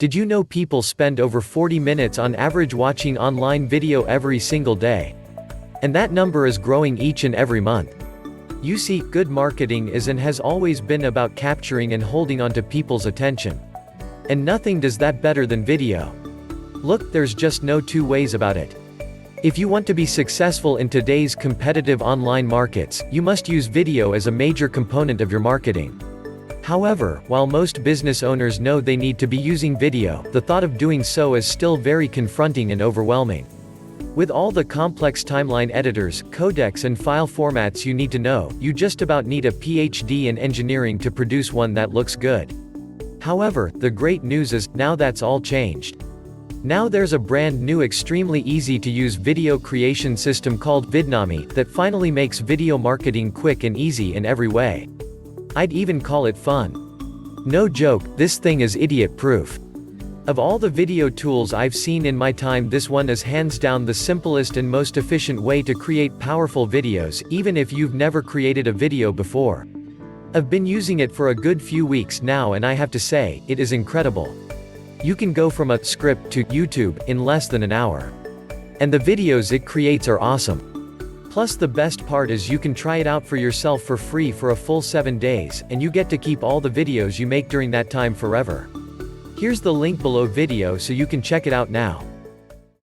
Did you know people spend over 40 minutes on average watching online video every single day? And that number is growing each and every month. You see, good marketing is and has always been about capturing and holding onto people's attention. And nothing does that better than video. Look, there's just no two ways about it. If you want to be successful in today's competitive online markets, you must use video as a major component of your marketing. However, while most business owners know they need to be using video, the thought of doing so is still very confronting and overwhelming. With all the complex timeline editors, codecs and file formats you need to know, you just about need a PhD in engineering to produce one that looks good. However, the great news is, now that's all changed. Now there's a brand new extremely easy to use video creation system called Vidnami, that finally makes video marketing quick and easy in every way. I'd even call it fun. No joke, this thing is idiot-proof. Of all the video tools I've seen in my time, this one is hands down the simplest and most efficient way to create powerful videos, even if you've never created a video before. I've been using it for a good few weeks now and I have to say, it is incredible. You can go from a script to YouTube in less than an hour. And the videos it creates are awesome. Plus the best part is you can try it out for yourself for free for a full 7 days, and you get to keep all the videos you make during that time forever. Here's the link below video so you can check it out now.